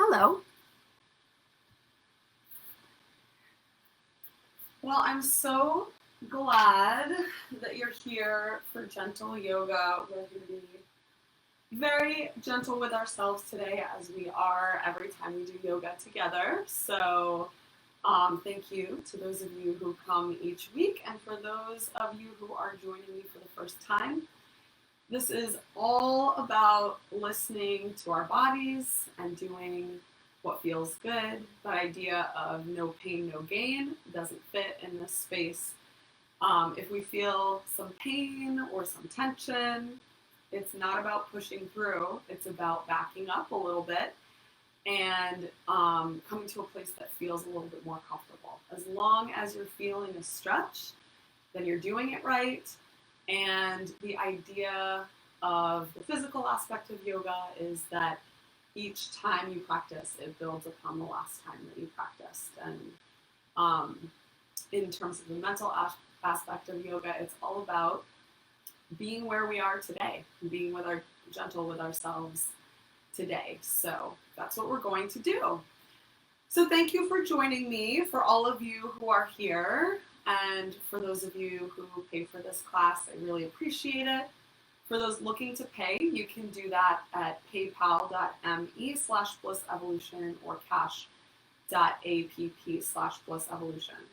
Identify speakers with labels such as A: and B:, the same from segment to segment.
A: Hello. Well, I'm so glad that you're here for gentle yoga. We're going to be very gentle with ourselves today, as we are every time we do yoga together. Thank you to those of you who come each week, and for those of you who are joining me for the first time. This is all about listening to our bodies and doing what feels good. The idea of no pain, no gain doesn't fit in this space. If we feel some pain or some tension, it's not about pushing through. It's about backing up a little bit and coming to a place that feels a little bit more comfortable. As long as you're feeling a stretch, then you're doing it right. And the idea of the physical aspect of yoga is that each time you practice, it builds upon the last time that you practiced. And in terms of the mental aspect of yoga, it's all about being where we are today, being gentle with ourselves today. So that's what we're going to do. So thank you for joining me, for all of you who are here, and for those of you who pay for this class. I really appreciate it. For those looking to pay, you can do that at paypal.me/blissevolution or cash.app/blissevolution.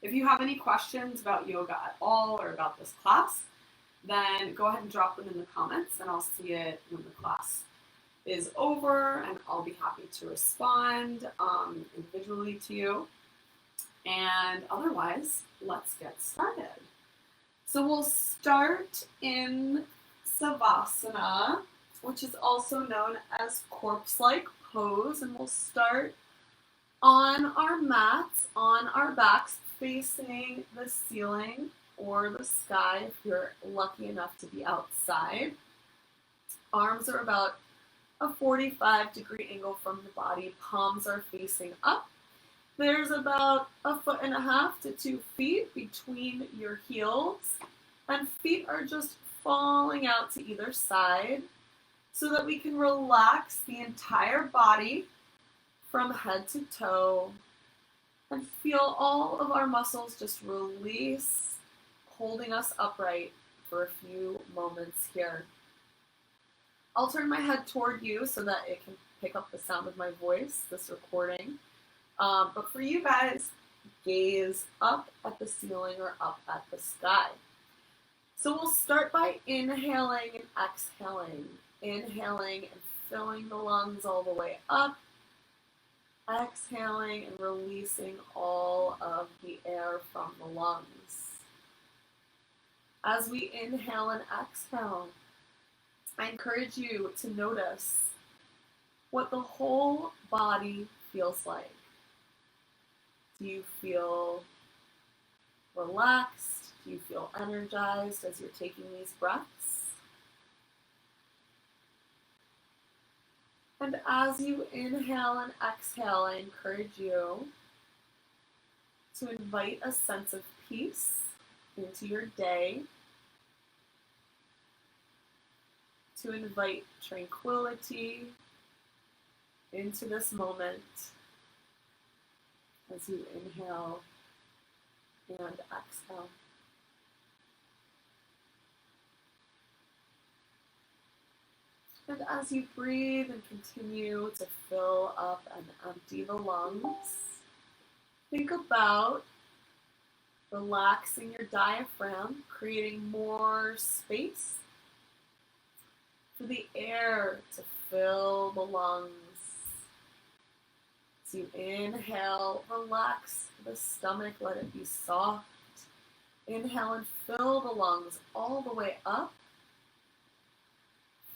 A: If you have any questions about yoga at all or about this class, then go ahead and drop them in the comments, and I'll see it when the class is over, and I'll be happy to respond individually to you. And otherwise, let's get started. So we'll start in Savasana, which is also known as corpse-like pose, and we'll start on our mats, on our backs, facing the ceiling or the sky if you're lucky enough to be outside. Arms are about a 45-degree angle from the body. Palms are facing up. There's about 1.5 to 2 feet between your heels, and feet are just falling out to either side so that we can relax the entire body from head to toe and feel all of our muscles just release, holding us upright for a few moments here. I'll turn my head toward you so that it can pick up the sound of my voice, this recording. But for you guys, gaze up at the ceiling or up at the sky. So we'll start by inhaling and exhaling. Inhaling and filling the lungs all the way up. Exhaling and releasing all of the air from the lungs. As we inhale and exhale, I encourage you to notice what the whole body feels like. Do you feel relaxed? Do you feel energized as you're taking these breaths? And as you inhale and exhale, I encourage you to invite a sense of peace into your day, to invite tranquility into this moment as you inhale and exhale. And as you breathe and continue to fill up and empty the lungs, think about relaxing your diaphragm, creating more space for the air to fill the lungs. As you inhale, relax the stomach, let it be soft. Inhale and fill the lungs all the way up.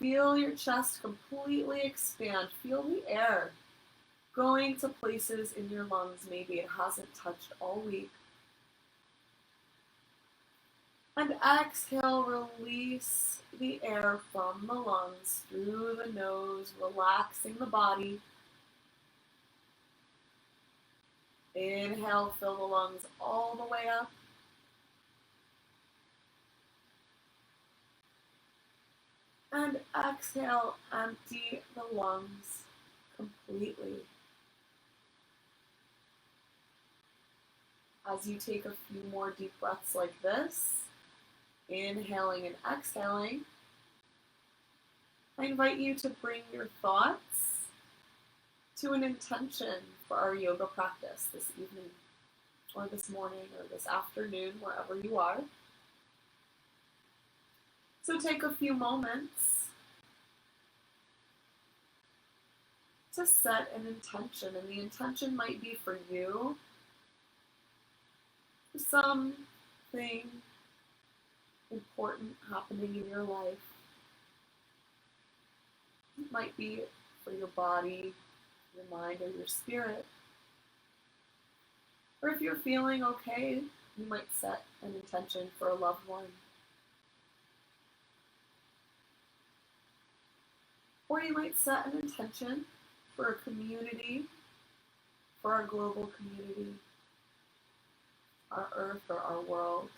A: Feel your chest completely expand. Feel the air going to places in your lungs maybe it hasn't touched all week. And exhale, release the air from the lungs through the nose, relaxing the body. Inhale, fill the lungs all the way up. And exhale, empty the lungs completely. As you take a few more deep breaths like this, inhaling and exhaling, I invite you to bring your thoughts to an intention for our yoga practice this evening, or this morning, or this afternoon, wherever you are. So take a few moments to set an intention, and the intention might be for you, something important happening in your life. It might be for your body, your mind, or your spirit. Or if you're feeling okay, you might set an intention for a loved one. Or you might set an intention for a community, for our global community, our earth or our world.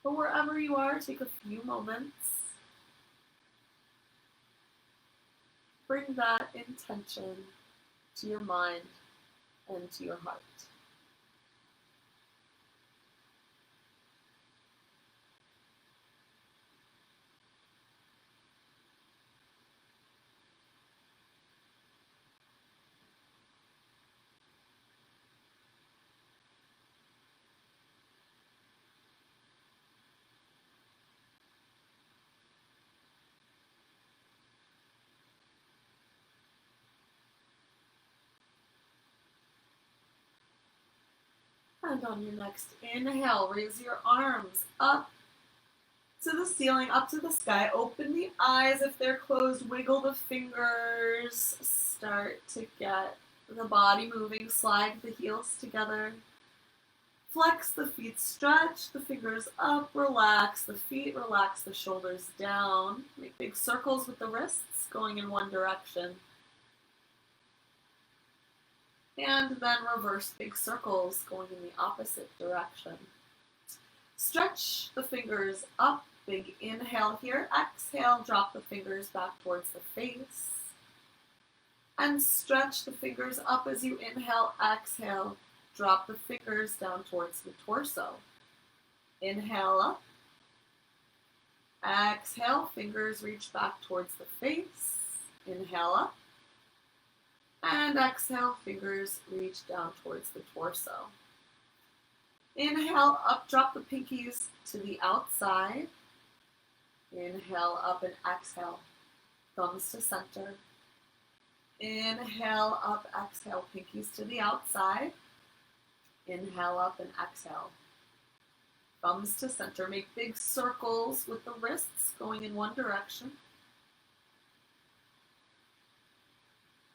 A: But wherever you are, take a few moments. Bring that intention to your mind and to your heart. And on your next inhale, raise your arms up to the ceiling, up to the sky. Open the eyes if they're closed. Wiggle the fingers. Start to get the body moving. Slide the heels together. Flex the feet, stretch the fingers up, relax the feet, relax the shoulders down. Make big circles with the wrists going in one direction. And then reverse big circles going in the opposite direction. Stretch the fingers up, big inhale here. Exhale, drop the fingers back towards the face. And stretch the fingers up as you inhale, exhale. Drop the fingers down towards the torso. Inhale up. Exhale, fingers reach back towards the face. Inhale up. And exhale, fingers reach down towards the torso. Inhale up, drop the pinkies to the outside. Inhale up and exhale, thumbs to center. Inhale up, exhale, pinkies to the outside. Inhale up and exhale, thumbs to center. Make big circles with the wrists going in one direction.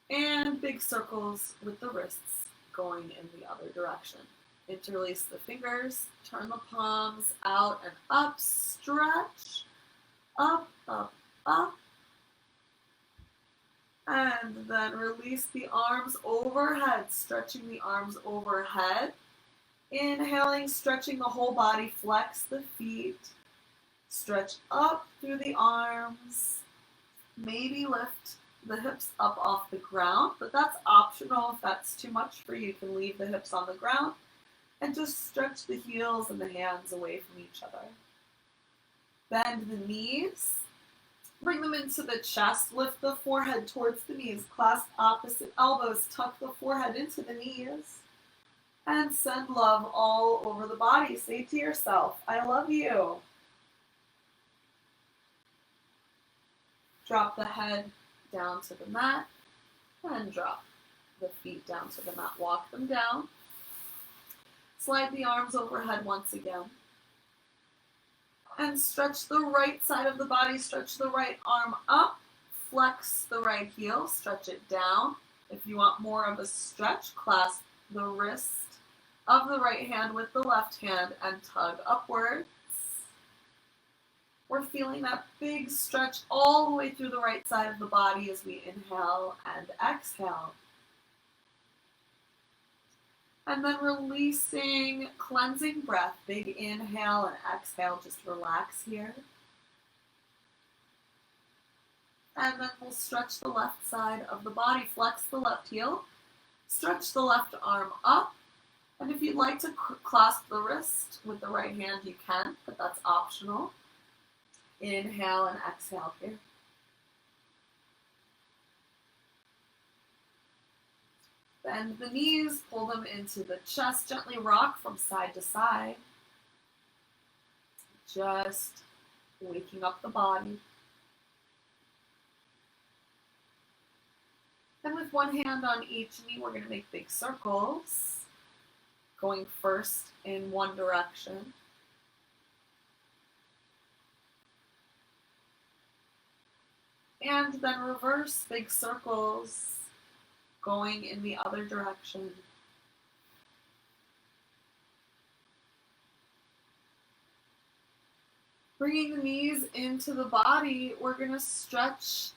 A: And big circles with the wrists going in the other direction. Interlace the fingers, turn the palms out and up, stretch, up, up, up. And then release the arms overhead, stretching the arms overhead. Inhaling, stretching the whole body, flex the feet. Stretch up through the arms. Maybe lift the hips up off the ground, but that's optional. If that's too much for you, you can leave the hips on the ground and just stretch the heels and the hands away from each other. Bend the knees. Bring them into the chest. Lift the forehead towards the knees. Clasp opposite elbows. Tuck the forehead into the knees. And send love all over the body. Say to yourself, I love you. Drop the head down to the mat. And drop the feet down to the mat. Walk them down. Slide the arms overhead once again. And stretch the right side of the body. Stretch the right arm up. Flex the right heel. Stretch it down. If you want more of a stretch, clasp the wrist of the right hand with the left hand and tug upwards. We're feeling that big stretch all the way through the right side of the body as we inhale and exhale. And then releasing, cleansing breath. Big inhale and exhale. Just relax here. And then we'll stretch the left side of the body. Flex the left heel. Stretch the left arm up. And if you'd like to clasp the wrist with the right hand, you can, but that's optional. Inhale and exhale here. Bend the knees, pull them into the chest, gently rock from side to side. Just waking up the body. And with one hand on each knee, we're going to make big circles, going first in one direction. And then reverse big circles, going in the other direction. Bringing the knees into the body, we're going to stretch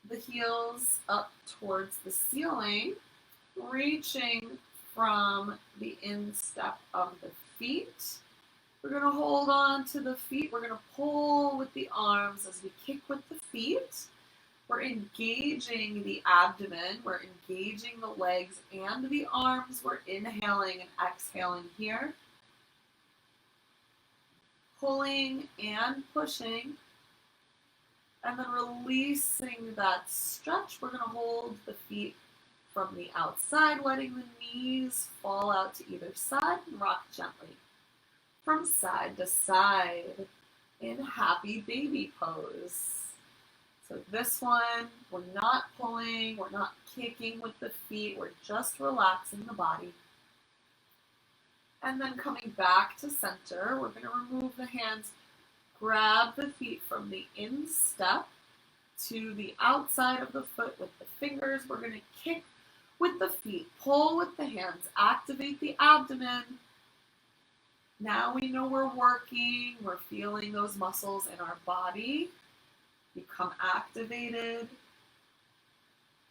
A: the heels up towards the ceiling, reaching from the instep of the feet. We're going to hold on to the feet. We're going to pull with the arms as we kick with the feet. We're engaging the abdomen. We're engaging the legs and the arms. We're inhaling and exhaling here. Pulling and pushing. And then releasing that stretch. We're going to hold the feet from the outside, letting the knees fall out to either side and rock gently from side to side in happy baby pose. So this one, we're not pulling, we're not kicking with the feet, we're just relaxing the body. And then coming back to center, we're going to remove the hands, grab the feet from the instep to the outside of the foot with the fingers. We're going to kick with the feet, pull with the hands, activate the abdomen. Now we know we're working, we're feeling those muscles in our body become activated.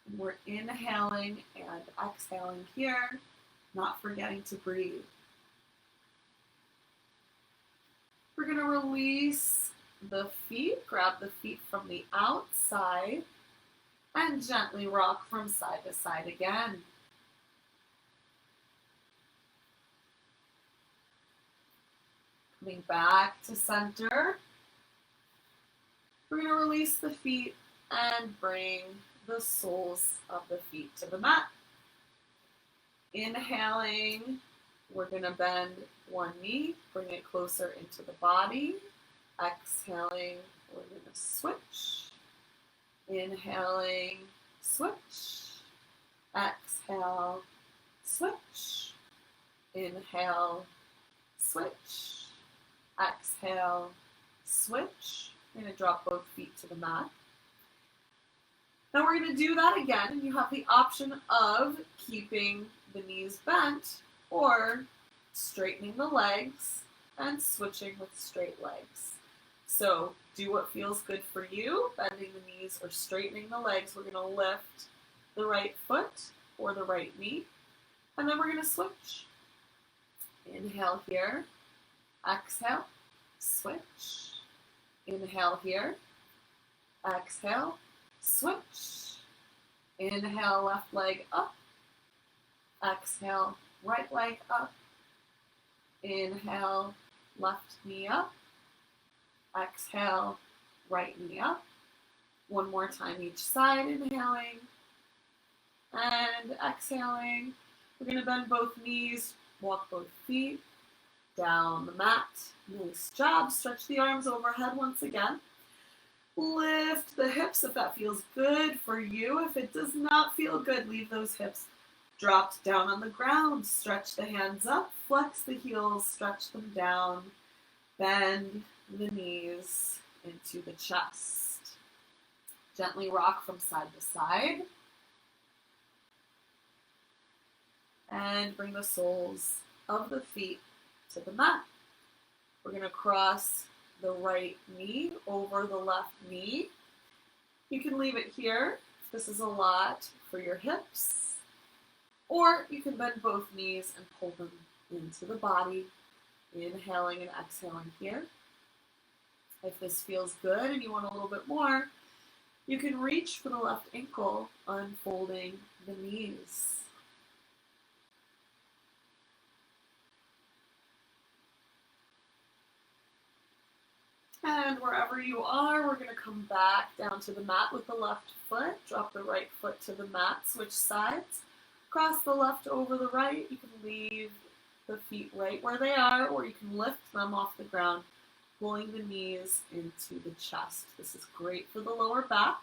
A: And we're inhaling and exhaling here, not forgetting to breathe. We're going to release the feet, grab the feet from the outside, and gently rock from side to side again. Coming back to center. We're going to release the feet and bring the soles of the feet to the mat. Inhaling, we're going to bend one knee, bring it closer into the body. Exhaling, we're going to switch. Inhaling, switch. Exhale, switch. Inhale, switch. Exhale, switch. We're going to drop both feet to the mat. Now we're going to do that again, and you have the option of keeping the knees bent or straightening the legs and switching with straight legs. So do what feels good for you, bending the knees or straightening the legs. We're going to lift the right foot or the right knee, and then we're going to switch. Inhale here, exhale, switch. Inhale here, exhale, switch. Inhale, left leg up. Exhale, right leg up. Inhale, left knee up. Exhale, right knee up. One more time each side, inhaling and exhaling. We're going to bend both knees, walk both feet down the mat. Nice job. Stretch the arms overhead once again. Lift the hips if that feels good for you. If it does not feel good, leave those hips dropped down on the ground. Stretch the hands up, flex the heels, stretch them down, bend the knees into the chest. Gently rock from side to side. And bring the soles of the feet to the mat. We're going to cross the right knee over the left knee. You can leave it here if this is a lot for your hips, or you can bend both knees and pull them into the body, inhaling and exhaling here. If this feels good and you want a little bit more, You can reach for the left ankle, unfolding the knees. And wherever you are, we're going to come back down to the mat with the left foot. Drop the right foot to the mat, switch sides. Cross the left over the right. You can leave the feet right where they are, or you can lift them off the ground, pulling the knees into the chest. This is great for the lower back.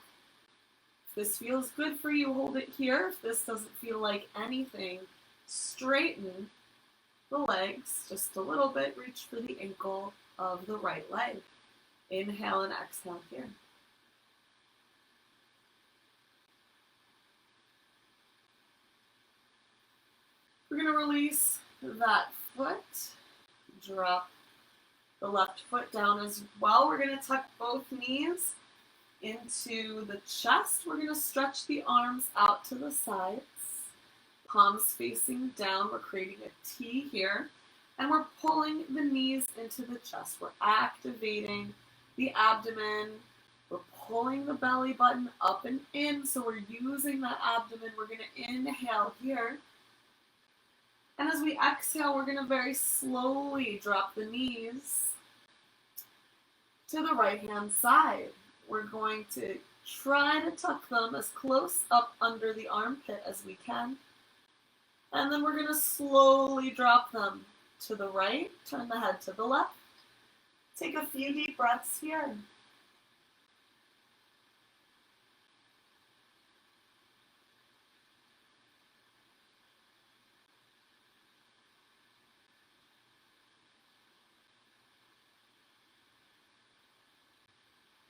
A: If this feels good for you, hold it here. If this doesn't feel like anything, straighten the legs just a little bit. Reach for the ankle of the right leg. Inhale and exhale here. We're going to release that foot. Drop the left foot down as well. We're going to tuck both knees into the chest. We're going to stretch the arms out to the sides. Palms facing down. We're creating a T here. And we're pulling the knees into the chest. We're activating the abdomen. We're pulling the belly button up and in. So we're using that abdomen. We're going to inhale here. And as we exhale, we're going to very slowly drop the knees to the right-hand side. We're going to try to tuck them as close up under the armpit as we can. And then we're going to slowly drop them to the right, turn the head to the left. Take a few deep breaths here.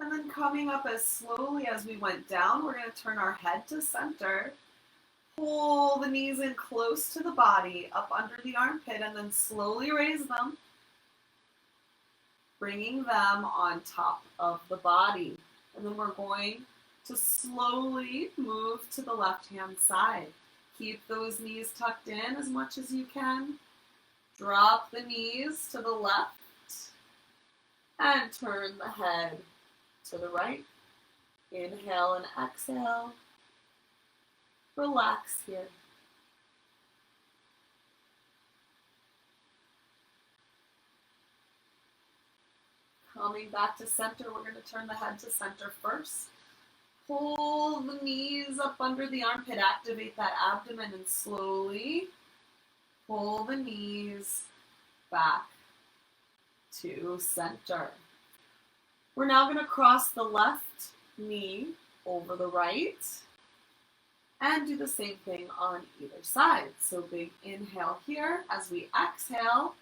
A: And then coming up as slowly as we went down, we're going to turn our head to center. Pull the knees in close to the body, up under the armpit, and then slowly raise them, bringing them on top of the body. And then we're going to slowly move to the left-hand side. Keep those knees tucked in as much as you can. Drop the knees to the left and turn the head to the right. Inhale and exhale. Relax here. Coming back to center, we're going to turn the head to center first. Pull the knees up under the armpit, activate that abdomen, and slowly pull the knees back to center. We're now going to cross the left knee over the right and do the same thing on either side. So big inhale here. As we exhale,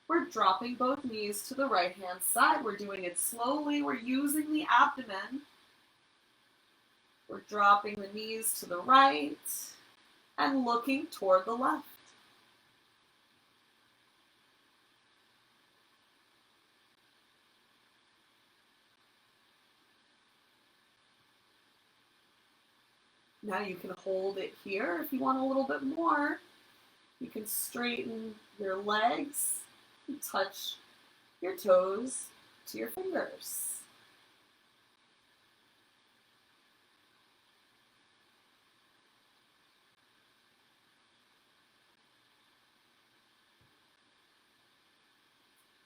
A: we're dropping both knees to the right-hand side. We're doing it slowly. We're using the abdomen. We're dropping the knees to the right and looking toward the left. Now you can hold it here. If you want a little bit more, you can straighten your legs and touch your toes to your fingers.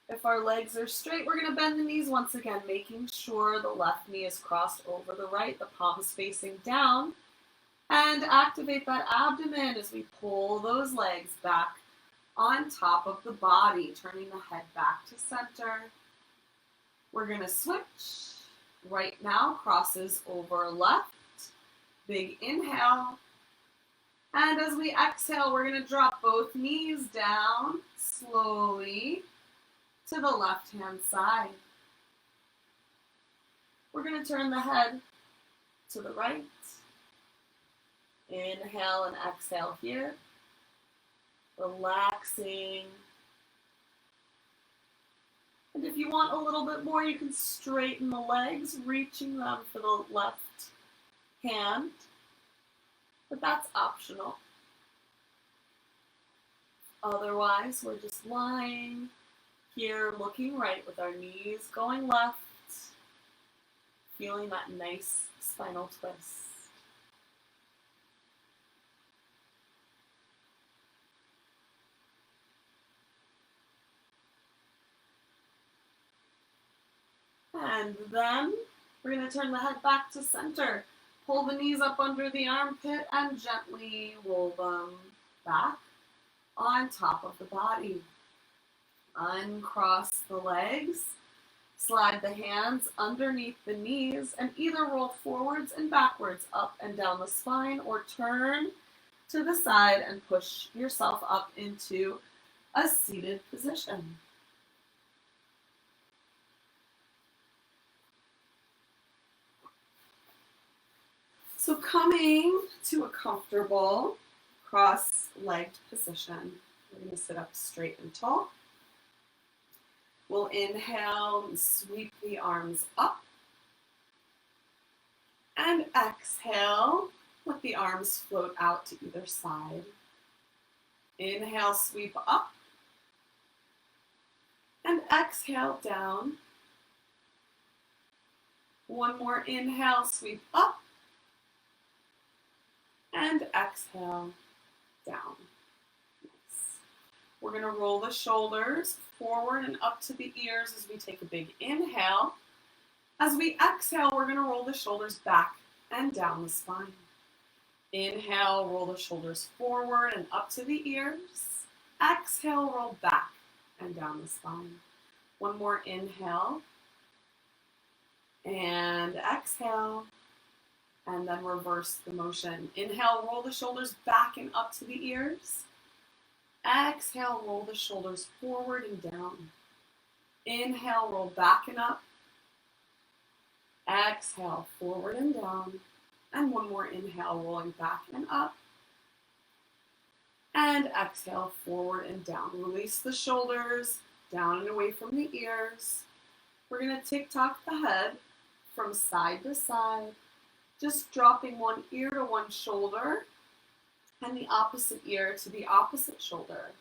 A: If our legs are straight, we're going to bend the knees once again, making sure the left knee is crossed over the right, the palms facing down. And activate that abdomen as we pull those legs back on top of the body, turning the head back to center. We're going to switch. Right now crosses over left. Big inhale. And as we exhale, we're going to drop both knees down slowly to the left-hand side. We're going to turn the head to the right. Inhale and exhale here. Relaxing. And if you want a little bit more, you can straighten the legs, reaching them for the left hand. But that's optional. Otherwise, we're just lying here, looking right with our knees going left. feeling that nice spinal twist. And then we're going to turn the head back to center. Pull the knees up under the armpit and gently roll them back on top of the body. Uncross the legs. Slide the hands underneath the knees and either roll forwards and backwards up and down the spine or turn to the side and push yourself up into a seated position. So coming to a comfortable cross-legged position, we're going to sit up straight and tall. We'll inhale and sweep the arms up. And exhale, let the arms float out to either side. Inhale, sweep up. And exhale, down. One more inhale, sweep up. And exhale, down. Nice. We're going to roll the shoulders forward and up to the ears as we take a big inhale. As we exhale, we're going to roll the shoulders back and down the spine. Inhale, roll the shoulders forward and up to the ears. Exhale, roll back and down the spine. One more inhale. And exhale. And then reverse the motion. Inhale, roll the shoulders back and up to the ears. Exhale, roll the shoulders forward and down. Inhale, roll back and up. Exhale, forward and down. And one more inhale, rolling back and up. And exhale, forward and down. Release the shoulders, down and away from the ears. We're going to tick-tock the head from side to side, just dropping one ear to one shoulder and the opposite ear to the opposite shoulder.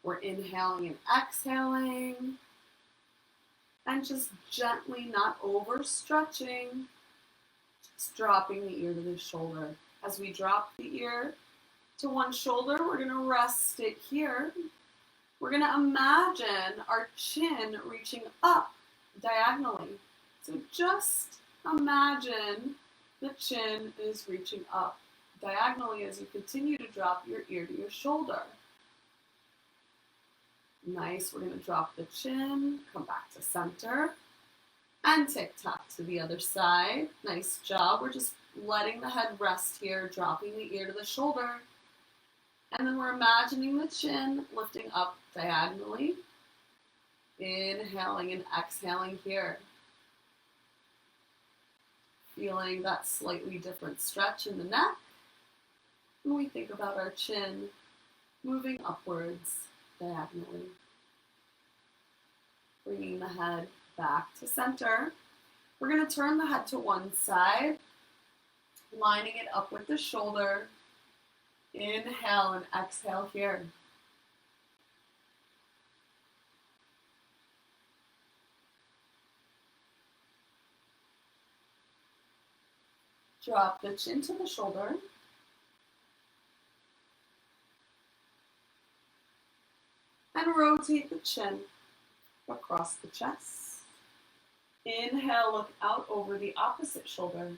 A: We're inhaling and exhaling and just gently, not overstretching, just dropping the ear to the shoulder. As we drop the ear to one shoulder, we're going to rest it here. We're going to imagine our chin reaching up diagonally. So just imagine the chin is reaching up diagonally as you continue to drop your ear to your shoulder. Nice. We're going to drop the chin, come back to center, and tick-tock to the other side. Nice job. We're just letting the head rest here, dropping the ear to the shoulder. And then we're imagining the chin lifting up diagonally. Inhaling and exhaling here. Feeling that slightly different stretch in the neck. When we think about our chin moving upwards diagonally. Bringing the head back to center. We're going to turn the head to one side, lining it up with the shoulder. Inhale and exhale here. Drop the chin to the shoulder. And rotate the chin across the chest. Inhale, look out over the opposite shoulder.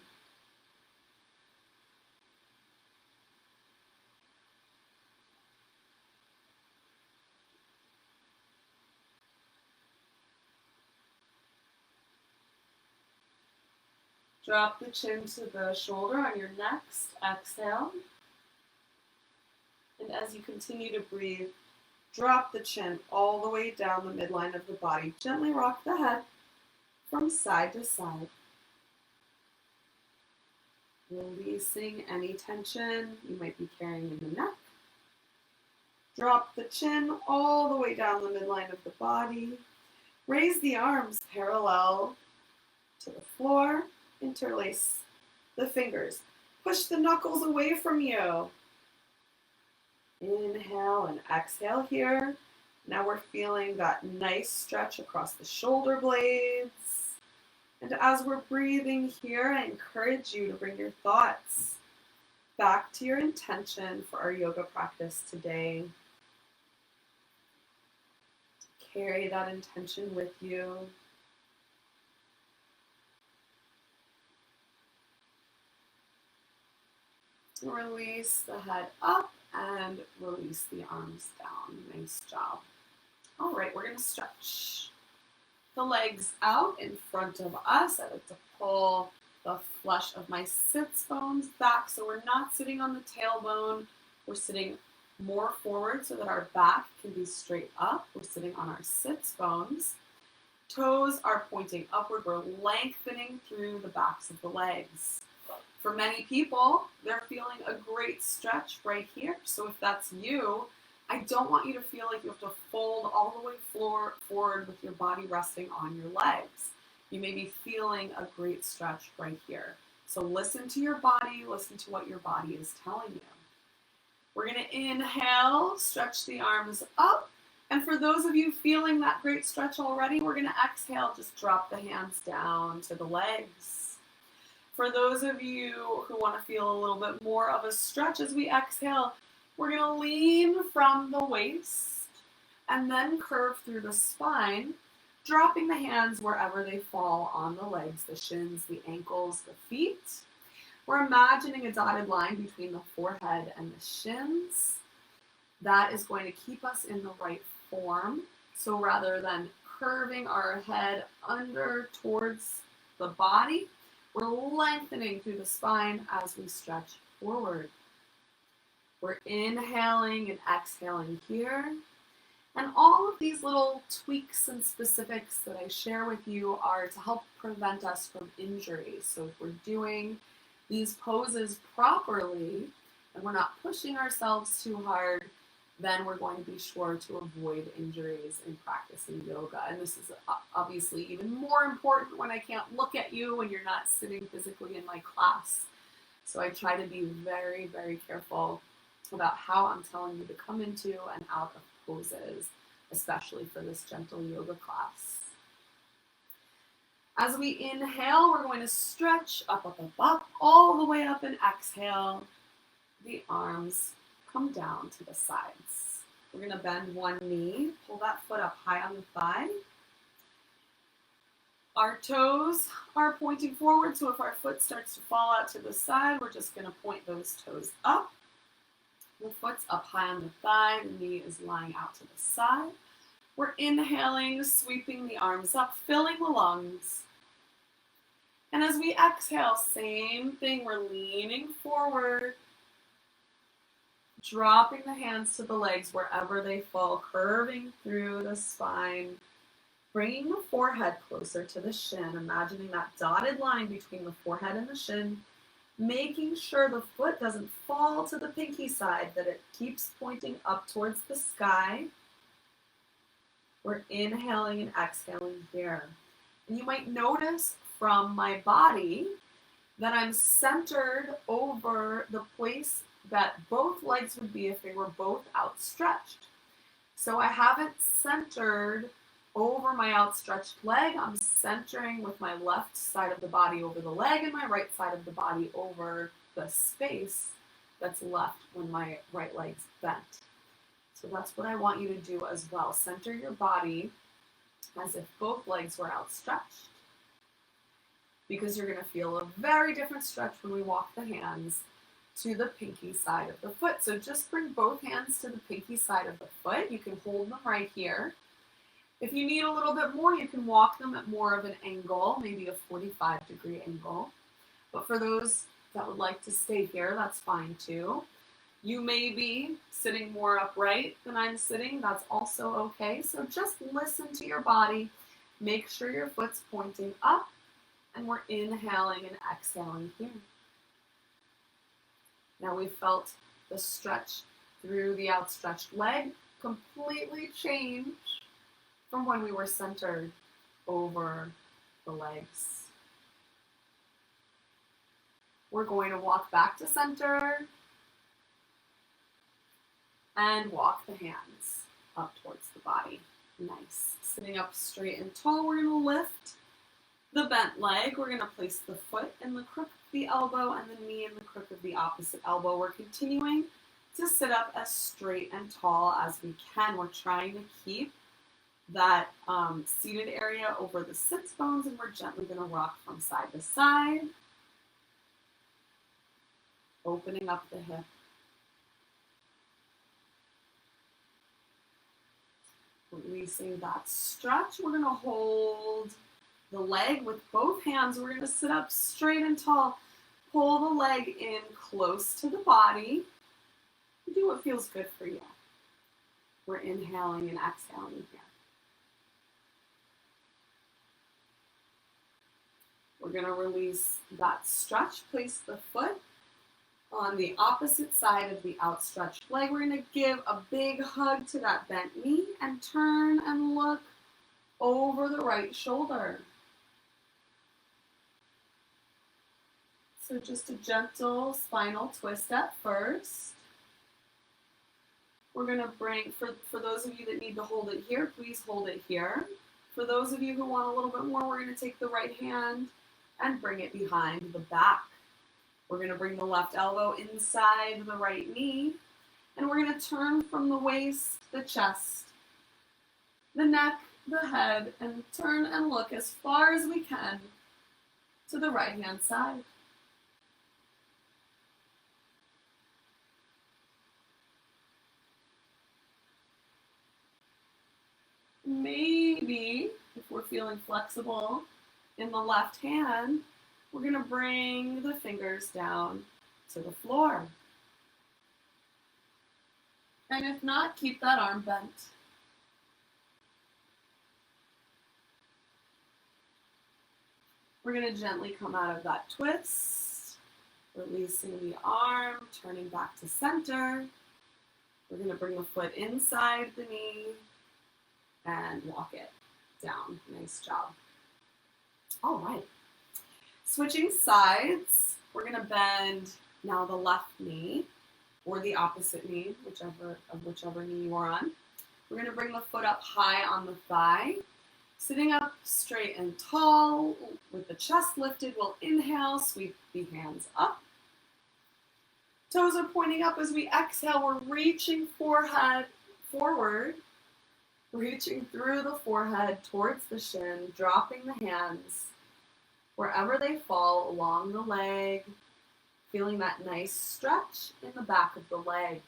A: Drop the chin to the shoulder on your next exhale. And as you continue to breathe, drop the chin all the way down the midline of the body. Gently rock the head from side to side. Releasing any tension you might be carrying in the neck. Drop the chin all the way down the midline of the body. Raise the arms parallel to the floor. Interlace the fingers. Push the knuckles away from you. Inhale and exhale here. Now we're feeling that nice stretch across the shoulder blades. And as we're breathing here, I encourage you to bring your thoughts back to your intention for our yoga practice today. Carry that intention with you. Release the head up and release the arms down. Nice job. All right, we're going to stretch the legs out in front of us. I like to pull the flesh of my sits bones back so we're not sitting on the tailbone. We're sitting more forward so that our back can be straight up. We're sitting on our sits bones. Toes are pointing upward. We're lengthening through the backs of the legs. For many people, they're feeling a great stretch right here. So if that's you, I don't want you to feel like you have to fold all the way forward with your body resting on your legs. You may be feeling a great stretch right here. So listen to your body, listen to what your body is telling you. We're going to inhale, stretch the arms up. And for those of you feeling that great stretch already, we're going to exhale, just drop the hands down to the legs. For those of you who want to feel a little bit more of a stretch as we exhale, we're going to lean from the waist and then curve through the spine, dropping the hands wherever they fall on the legs, the shins, the ankles, the feet. We're imagining a dotted line between the forehead and the shins. That is going to keep us in the right form. So rather than curving our head under towards the body, we're lengthening through the spine as we stretch forward. We're inhaling and exhaling here. And all of these little tweaks and specifics that I share with you are to help prevent us from injuries. So if we're doing these poses properly and we're not pushing ourselves too hard, then we're going to be sure to avoid injuries in practicing yoga. And this is obviously even more important when I can't look at you when you're not sitting physically in my class. So I try to be very, very careful about how I'm telling you to come into and out of poses, especially for this gentle yoga class. As we inhale, we're going to stretch up, up, up, up, all the way up, and exhale. The arms come down to the sides. We're going to bend one knee, pull that foot up high on the thigh. Our toes are pointing forward, so if our foot starts to fall out to the side, we're just going to point those toes up. The foot's up high on the thigh, the knee is lying out to the side. We're inhaling, sweeping the arms up, filling the lungs. And as we exhale, same thing, we're leaning forward, dropping the hands to the legs wherever they fall, curving through the spine, bringing the forehead closer to the shin, imagining that dotted line between the forehead and the shin, making sure the foot doesn't fall to the pinky side, that it keeps pointing up towards the sky. We're inhaling and exhaling here. And you might notice from my body that I'm centered over the place that both legs would be if they were both outstretched. So I haven't centered over my outstretched leg. I'm centering with my left side of the body over the leg and my right side of the body over the space that's left when my right leg's bent. So that's what I want you to do as well. Center your body as if both legs were outstretched, because you're going to feel a very different stretch when we walk the hands to the pinky side of the foot. So just bring both hands to the pinky side of the foot. You can hold them right here. If you need a little bit more, you can walk them at more of an angle, maybe a 45-degree angle. But for those that would like to stay here, that's fine too. You may be sitting more upright than I'm sitting. That's also okay. So just listen to your body. Make sure your foot's pointing up, and we're inhaling and exhaling here. Now we've felt the stretch through the outstretched leg completely change from when we were centered over the legs. We're going to walk back to center and walk the hands up towards the body. Nice. Sitting up straight and tall, we're going to lift the bent leg, we're going to place the foot in the crook of the elbow and the knee in the crook of the opposite elbow. We're continuing to sit up as straight and tall as we can. We're trying to keep that seated area over the sits bones, and we're gently going to rock from side to side, opening up the hip. Releasing that stretch. We're going to hold the leg with both hands. We're going to sit up straight and tall. Pull the leg in close to the body. Do what feels good for you. We're inhaling and exhaling here. We're going to release that stretch. Place the foot on the opposite side of the outstretched leg. We're going to give a big hug to that bent knee and turn and look over the right shoulder. So just a gentle spinal twist at first. We're going to bring, for those of you that need to hold it here, please hold it here. For those of you who want a little bit more, we're going to take the right hand and bring it behind the back. We're going to bring the left elbow inside the right knee, and we're going to turn from the waist, the chest, the neck, the head, and turn and look as far as we can to the right-hand side. Maybe, if we're feeling flexible in the left hand, we're going to bring the fingers down to the floor. And if not, keep that arm bent. We're going to gently come out of that twist, releasing the arm, turning back to center. We're going to bring the foot inside the knee and walk it down. Nice job. All right. Switching sides, we're going to bend now the left knee or the opposite knee, whichever knee you are on. We're going to bring the foot up high on the thigh. Sitting up straight and tall with the chest lifted, we'll inhale, sweep the hands up. Toes are pointing up as we exhale. We're reaching forehead forward, reaching through the forehead towards the shin, dropping the hands wherever they fall along the leg, feeling that nice stretch in the back of the leg.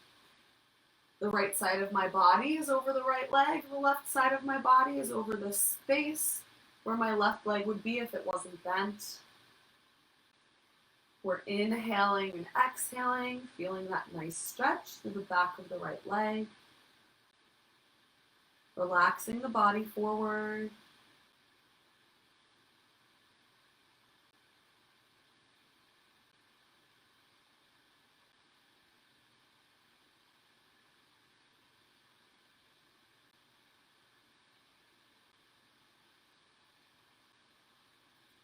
A: The right side of my body is over the right leg. The left side of my body is over the space where my left leg would be if it wasn't bent. We're inhaling and exhaling, feeling that nice stretch through the back of the right leg. Relaxing the body forward.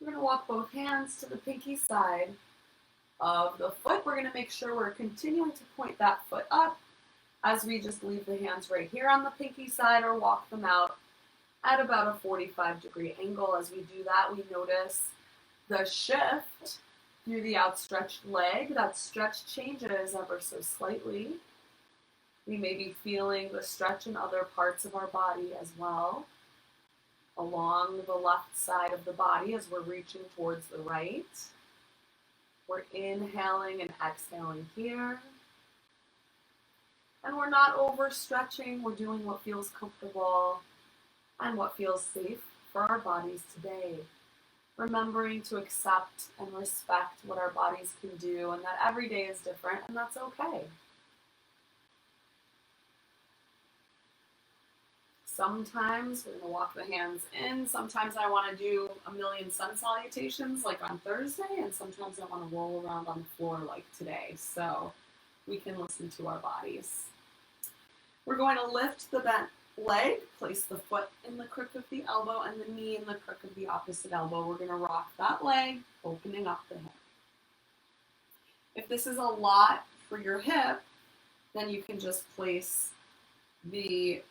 A: We're going to walk both hands to the pinky side of the foot. We're going to make sure we're continuing to point that foot up as we just leave the hands right here on the pinky side or walk them out at about a 45-degree angle. As we do that, we notice the shift through the outstretched leg. That stretch changes ever so slightly. We may be feeling the stretch in other parts of our body as well, along the left side of the body as we're reaching towards the right. We're inhaling and exhaling here. And we're not overstretching. We're doing what feels comfortable and what feels safe for our bodies today. Remembering to accept and respect what our bodies can do and that every day is different and that's okay. Sometimes we're going to walk the hands in. Sometimes I want to do a million sun salutations like on Thursday, and sometimes I want to roll around on the floor like today. So we can listen to our bodies. We're going to lift the bent leg, place the foot in the crook of the elbow and the knee in the crook of the opposite elbow. We're going to rock that leg, opening up the hip. If this is a lot for your hip, then you can just place the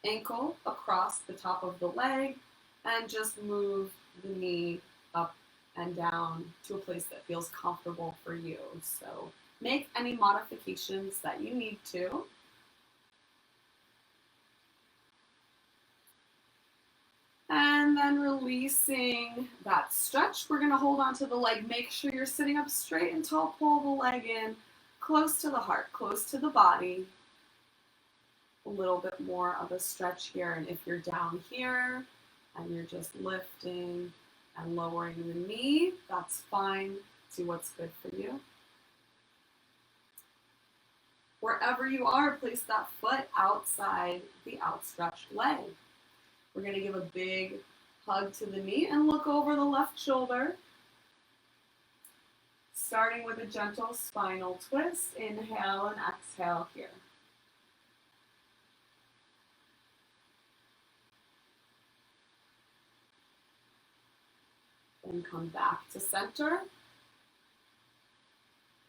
A: ankle across the top of the leg and just move the knee and down to a place that feels comfortable for you. So make any modifications that you need to. And then releasing that stretch, we're gonna hold onto the leg. Make sure you're sitting up straight and tall. Pull the leg in, close to the heart, close to the body. A little bit more of a stretch here. And if you're down here and you're just lifting and lowering the knee, that's fine. See what's good for you. Wherever you are, place that foot outside the outstretched leg. We're going to give a big hug to the knee and look over the left shoulder. Starting with a gentle spinal twist. Inhale and exhale here. Then come back to center.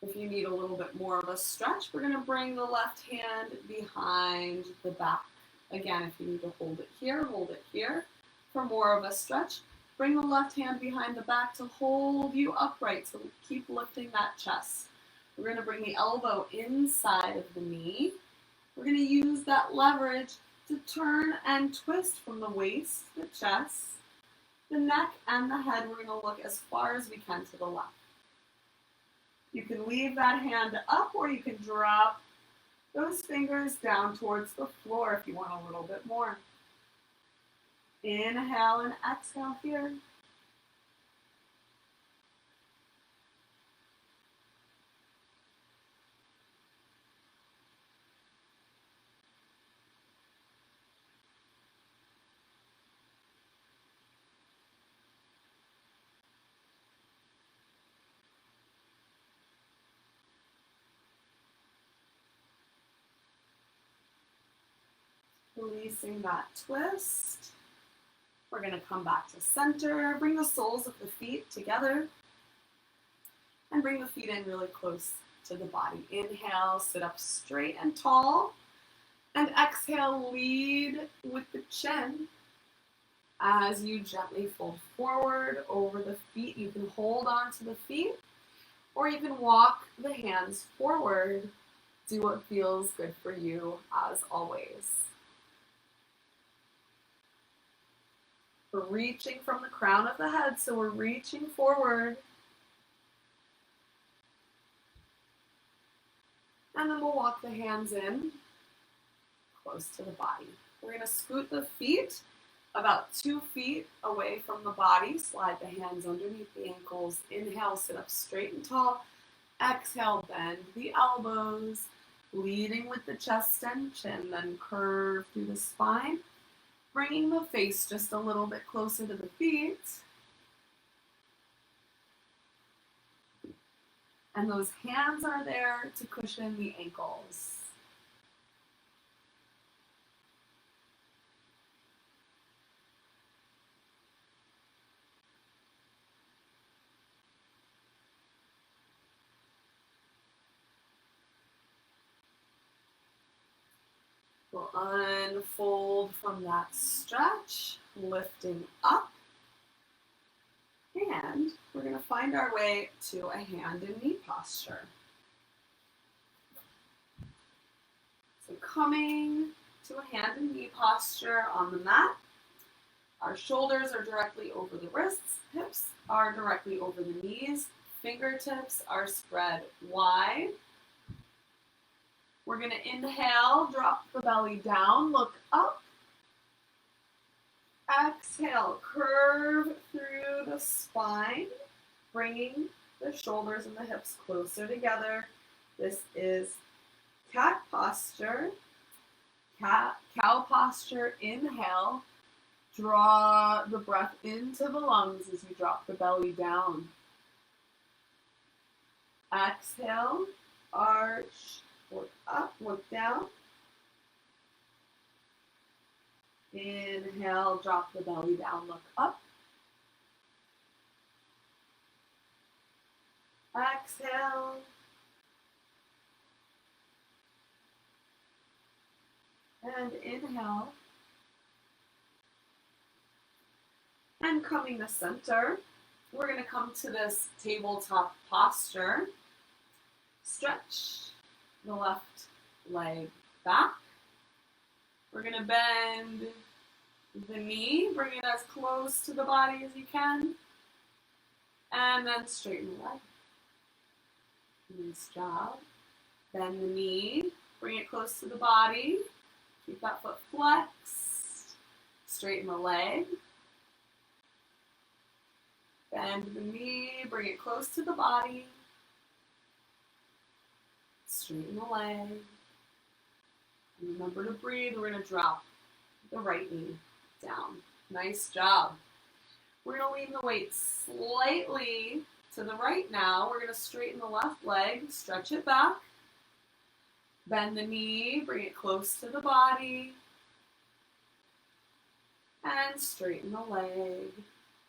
A: If you need a little bit more of a stretch, we're going to bring the left hand behind the back. Again, if you need to hold it here, hold it here. For more of a stretch, bring the left hand behind the back to hold you upright, so keep lifting that chest. We're going to bring the elbow inside of the knee. We're going to use that leverage to turn and twist from the waist, the chest, the neck, and the head. We're going to look as far as we can to the left. You can leave that hand up, or you can drop those fingers down towards the floor if you want a little bit more. Inhale and exhale here. Releasing that twist. We're going to come back to center. Bring the soles of the feet together. And bring the feet in really close to the body. Inhale, sit up straight and tall. And exhale, lead with the chin. As you gently fold forward over the feet, you can hold on to the feet, or you can walk the hands forward. Do what feels good for you, as always. We're reaching from the crown of the head, so we're reaching forward. And then we'll walk the hands in, close to the body. We're going to scoot the feet about 2 feet away from the body. Slide the hands underneath the ankles. Inhale, sit up straight and tall. Exhale, bend the elbows, leading with the chest and chin, then curve through the spine. Bringing the face just a little bit closer to the feet. And those hands are there to cushion the ankles. We'll unfold from that stretch, lifting up. And we're going to find our way to a hand and knee posture. So coming to a hand and knee posture on the mat. Our shoulders are directly over the wrists, hips are directly over the knees, fingertips are spread wide. We're going to inhale, drop the belly down, look up. Exhale, curve through the spine, bringing the shoulders and the hips closer together. This is cat posture, cow posture. Inhale, draw the breath into the lungs as you drop the belly down. Exhale, arch. Look up, look down. Inhale, drop the belly down, look up. Exhale. And inhale. And coming to center, we're going to come to this tabletop posture. Stretch the left leg back. We're going to bend the knee, bring it as close to the body as you can, and then straighten the leg. Nice job. Bend the knee, bring it close to the body, keep that foot flexed, straighten the leg. Bend the knee, bring it close to the body, straighten the leg. And remember to breathe. We're going to drop the right knee down. Nice job. We're going to lean the weight slightly to the right now. We're going to straighten the left leg, stretch it back, bend the knee, bring it close to the body, and straighten the leg.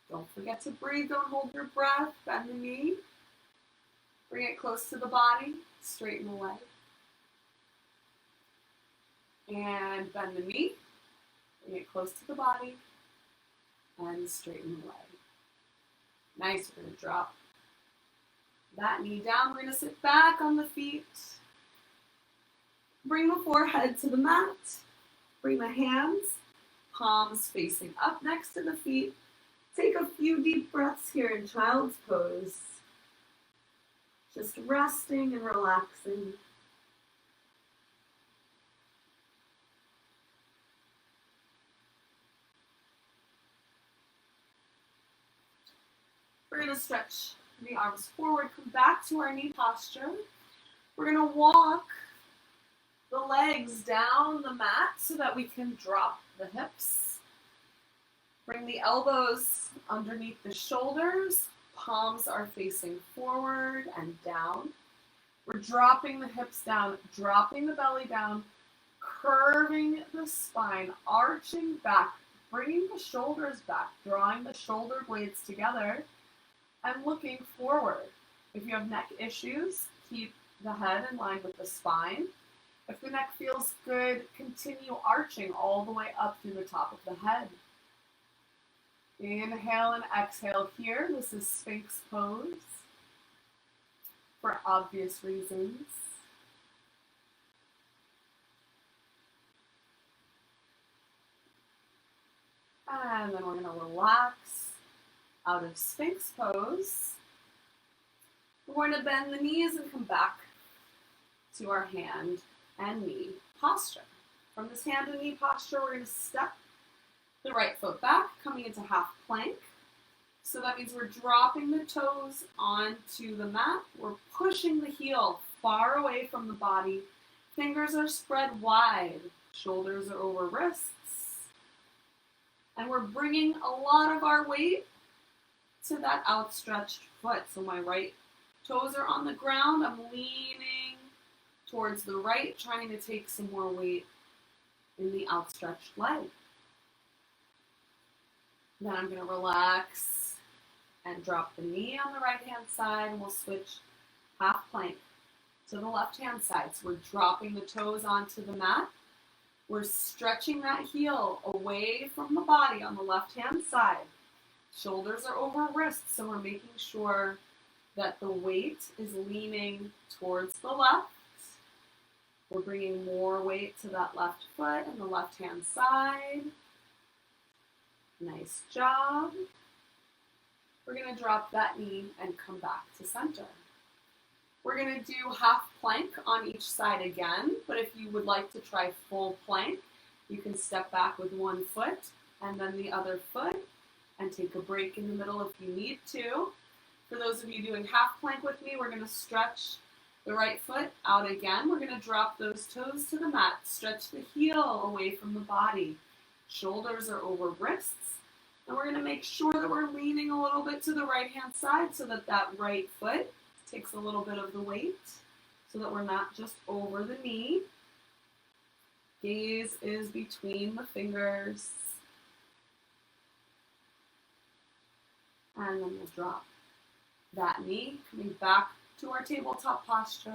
A: Don't forget to breathe, don't hold your breath. Bend the knee, bring it close to the body, straighten the leg. And bend the knee, bring it close to the body, and straighten the leg. Nice, we're going to drop that knee down. We're going to sit back on the feet. Bring the forehead to the mat. Bring the hands, palms facing up next to the feet. Take a few deep breaths here in child's pose. Just resting and relaxing. We're going to stretch the arms forward, come back to our knee posture. We're going to walk the legs down the mat so that we can drop the hips. Bring the elbows underneath the shoulders. Palms are facing forward and down. We're dropping the hips down, dropping the belly down, curving the spine, arching back, bringing the shoulders back, drawing the shoulder blades together, and looking forward. If you have neck issues, keep the head in line with the spine. If the neck feels good, continue arching all the way up through the top of the head. Inhale and exhale here. This is Sphinx pose for obvious reasons. And then we're going to relax out of Sphinx pose. We're going to bend the knees and come back to our hand and knee posture. From this hand and knee posture, we're going to step the right foot back, coming into half plank. So that means we're dropping the toes onto the mat. We're pushing the heel far away from the body. Fingers are spread wide. Shoulders are over wrists. And we're bringing a lot of our weight to that outstretched foot. So my right toes are on the ground. I'm leaning towards the right, trying to take some more weight in the outstretched leg. Then I'm going to relax and drop the knee on the right hand side, and we'll switch half plank to the left hand side. So we're dropping the toes onto the mat. We're stretching that heel away from the body on the left hand side. Shoulders are over wrists, so we're making sure that the weight is leaning towards the left. We're bringing more weight to that left foot and the left hand side. Nice job. We're going to drop that knee and come back to center. We're going to do half plank on each side again, but if you would like to try full plank, you can step back with one foot and then the other foot and take a break in the middle if you need to. For those of you doing half plank with me, we're going to stretch the right foot out again. We're going to drop those toes to the mat, stretch the heel away from the body. Shoulders are over wrists. And we're going to make sure that we're leaning a little bit to the right-hand side so that that right foot takes a little bit of the weight so that we're not just over the knee. Gaze is between the fingers. And then we'll drop that knee, coming back to our tabletop posture.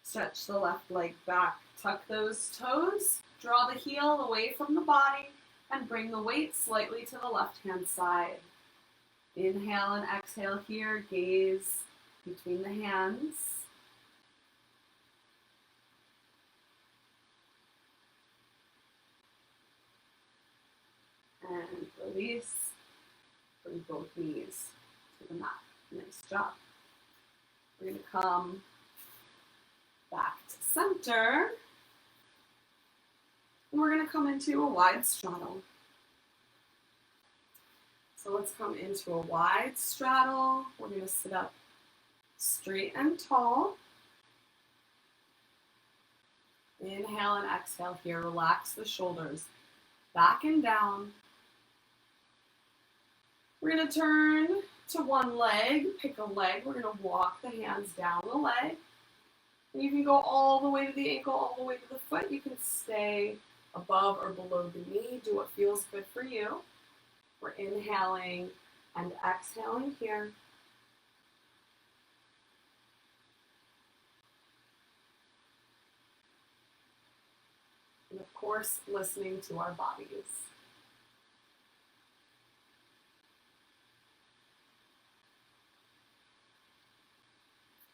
A: Stretch the left leg back. Tuck those toes. Draw the heel away from the body and bring the weight slightly to the left-hand side. Inhale and exhale here, gaze between the hands. And release, bring both knees to the mat. Nice job. We're going to come back to center. And we're going to come into a wide straddle. So let's come into a wide straddle. We're going to sit up straight and tall. Inhale and exhale here. Relax the shoulders back and down. We're going to turn to one leg. Pick a leg. We're going to walk the hands down the leg. And you can go all the way to the ankle, all the way to the foot. You can stay above or below the knee. Do what feels good for you. We're inhaling and exhaling here. And of course, listening to our bodies.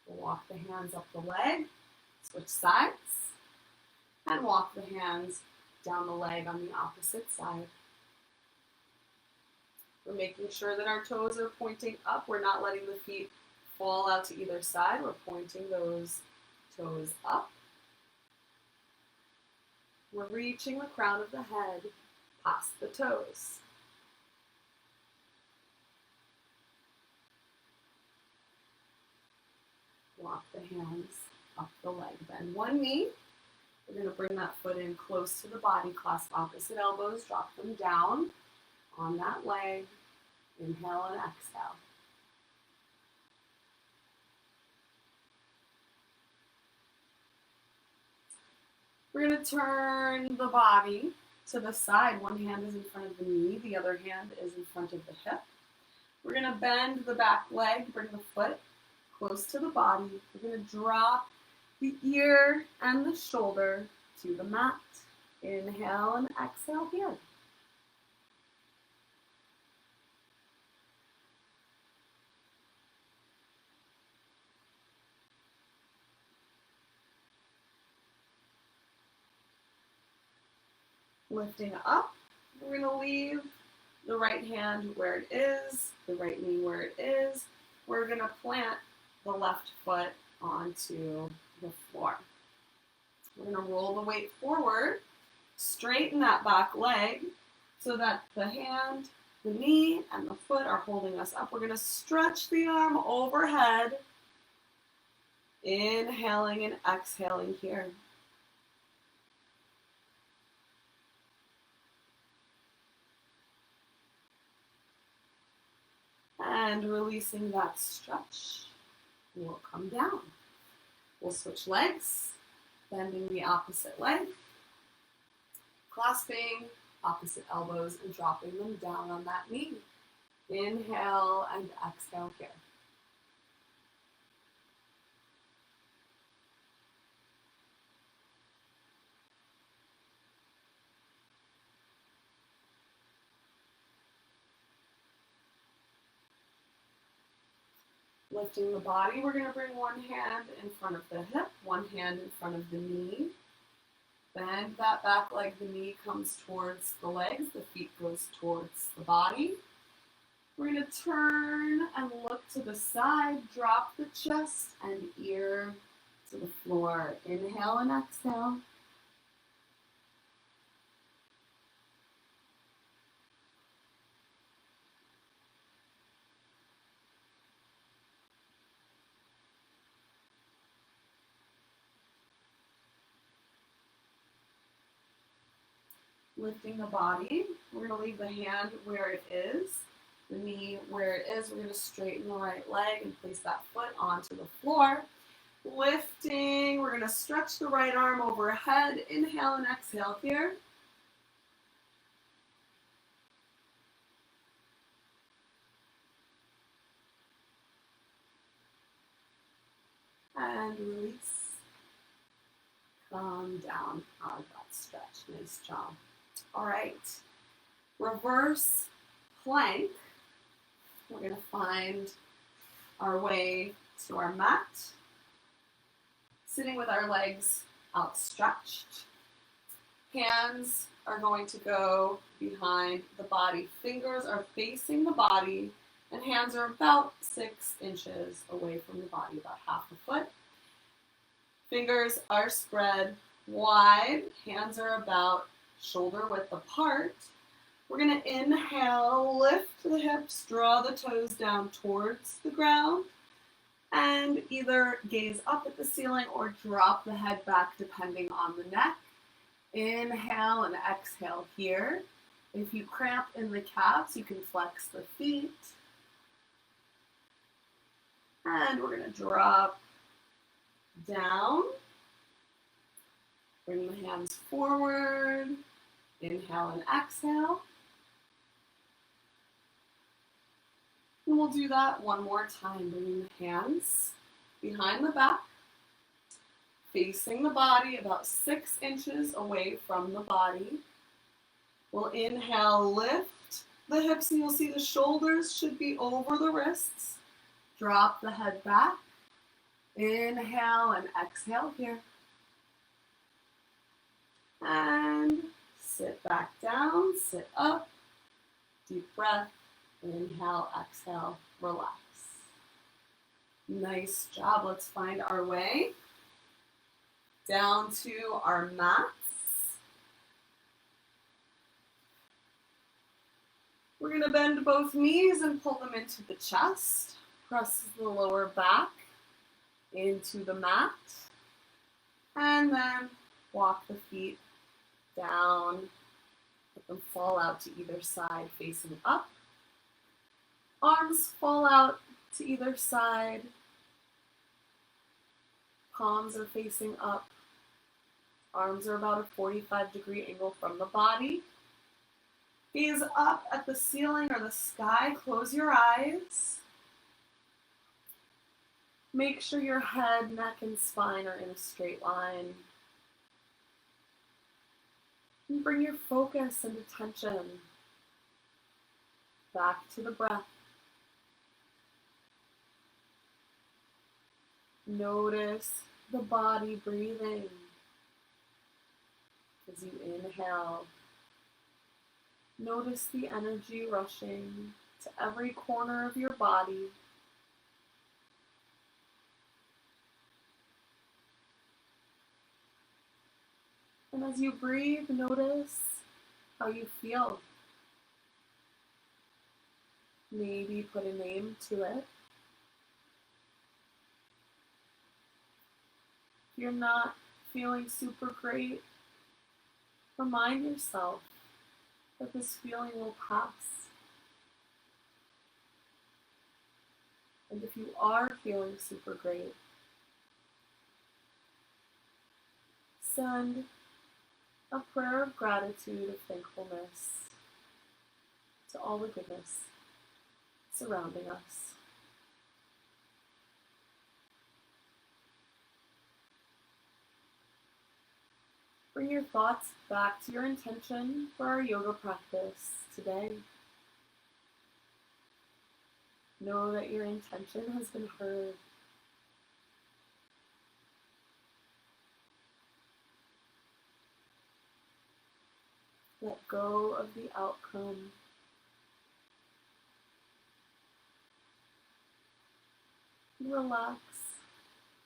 A: We'll walk the hands up the leg, switch sides, and walk the hands down the leg on the opposite side. We're making sure that our toes are pointing up. We're not letting the feet fall out to either side. We're pointing those toes up. We're reaching the crown of the head past the toes. Walk the hands up the leg. Bend one knee. We're going to bring that foot in close to the body. Clasp opposite elbows. Drop them down on that leg. Inhale and exhale. We're going to turn the body to the side. One hand is in front of the knee. The other hand is in front of the hip. We're going to bend the back leg. Bring the foot close to the body. We're going to drop the ear and the shoulder to the mat. Inhale and exhale here. Lifting up, we're going to leave the right hand where it is, the right knee where it is. We're going to plant the left foot onto the floor. We're going to roll the weight forward, straighten that back leg so that the hand, the knee, and the foot are holding us up. We're going to stretch the arm overhead, inhaling and exhaling here. And releasing that stretch, we'll come down. We'll switch legs, bending the opposite leg, clasping opposite elbows and dropping them down on that knee. Inhale and exhale here. Lifting the body, we're going to bring one hand in front of the hip, one hand in front of the knee. Bend that back leg, the knee comes towards the legs, the feet goes towards the body. We're going to turn and look to the side, drop the chest and ear to the floor. Inhale and exhale. Lifting the body, we're going to leave the hand where it is, the knee where it is. We're going to straighten the right leg and place that foot onto the floor. Lifting, we're going to stretch the right arm overhead. Inhale and exhale here. And release. Calm down out of that stretch. Nice job. All right, reverse plank. We're going to find our way to our mat, sitting with our legs outstretched. Hands are going to go behind the body. Fingers are facing the body, and hands are about 6 inches away from the body, about half a foot. Fingers are spread wide. Hands are about shoulder width apart. We're going to inhale, lift the hips, draw the toes down towards the ground, and either gaze up at the ceiling or drop the head back depending on the neck. Inhale and exhale here. If you cramp in the calves, you can flex the feet. And we're going to drop down. Bring the hands forward. Inhale and exhale. And we'll do that one more time, bringing the hands behind the back, facing the body about 6 inches away from the body. We'll inhale, lift the hips, and you'll see the shoulders should be over the wrists. Drop the head back. Inhale and exhale here. And sit back down, sit up. Deep breath. Inhale, exhale, relax. Nice job. Let's find our way down to our mats. We're going to bend both knees and pull them into the chest. Press the lower back into the mat. And then walk the feet down. Let them fall out to either side, facing up. Arms fall out to either side. Palms are facing up. Arms are about a 45-degree angle from the body. Gaze up at the ceiling or the sky. Close your eyes. Make sure your head, neck, and spine are in a straight line. And bring your focus and attention back to the breath. Notice the body breathing as you inhale. Notice the energy rushing to every corner of your body. And as you breathe, notice how you feel. Maybe put a name to it. If you're not feeling super great, remind yourself that this feeling will pass. And if you are feeling super great, send a prayer of gratitude, of thankfulness to all the goodness surrounding us. Bring your thoughts back to your intention for our yoga practice today. Know that your intention has been heard. Let go of the outcome. Relax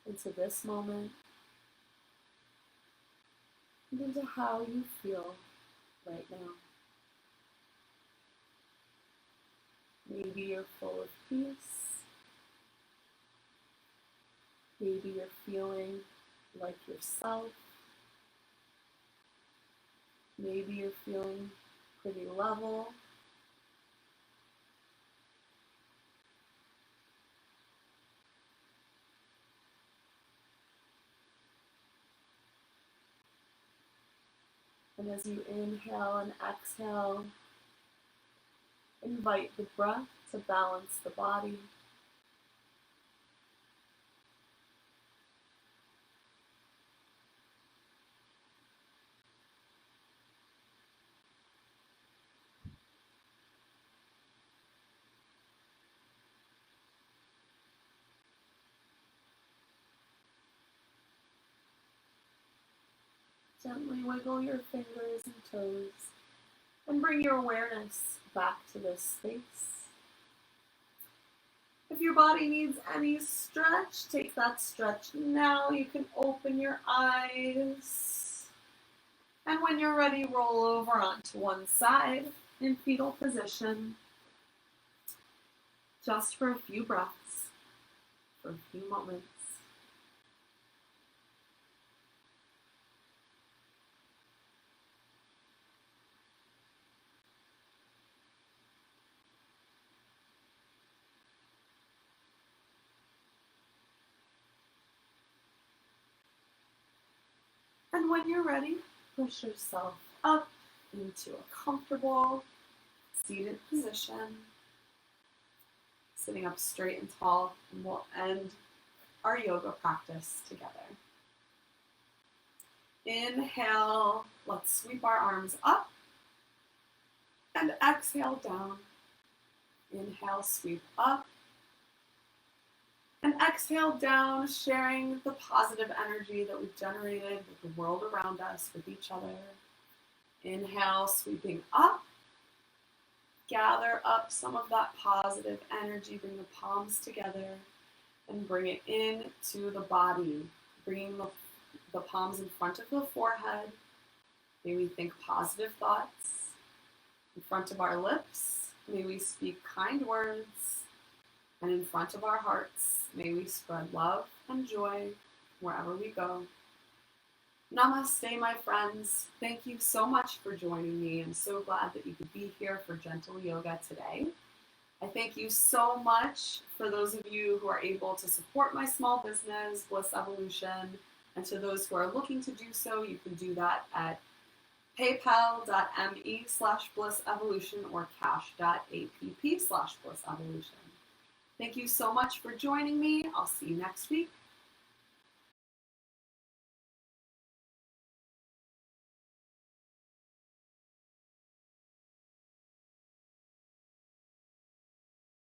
A: into this moment and into how you feel right now. Maybe you're full of peace. Maybe you're feeling like yourself. Maybe you're feeling pretty level. And as you inhale and exhale, invite the breath to balance the body. Gently wiggle your fingers and toes and bring your awareness back to this space. If your body needs any stretch, take that stretch now. You can open your eyes. And when you're ready, roll over onto one side in fetal position. Just for a few breaths, for a few moments. And when you're ready, push yourself up into a comfortable seated position, sitting up straight and tall, and we'll end our yoga practice together. Inhale, let's sweep our arms up, and exhale down. Inhale, sweep up, and exhale down, sharing the positive energy that we've generated with the world around us, with each other. Inhale, sweeping up. Gather up some of that positive energy, bring the palms together, and bring it into the body, bringing the palms in front of the forehead. May we think positive thoughts. In front of our lips, may we speak kind words. And in front of our hearts, may we spread love and joy wherever we go. Namaste, my friends. Thank you so much for joining me. I'm so glad that you could be here for gentle yoga today. I thank you so much for those of you who are able to support my small business, Bliss Evolution. And to those who are looking to do so, you can do that at paypal.me/blissevolution or cash.app/blissevolution. Thank you so much for joining me. I'll see you next week.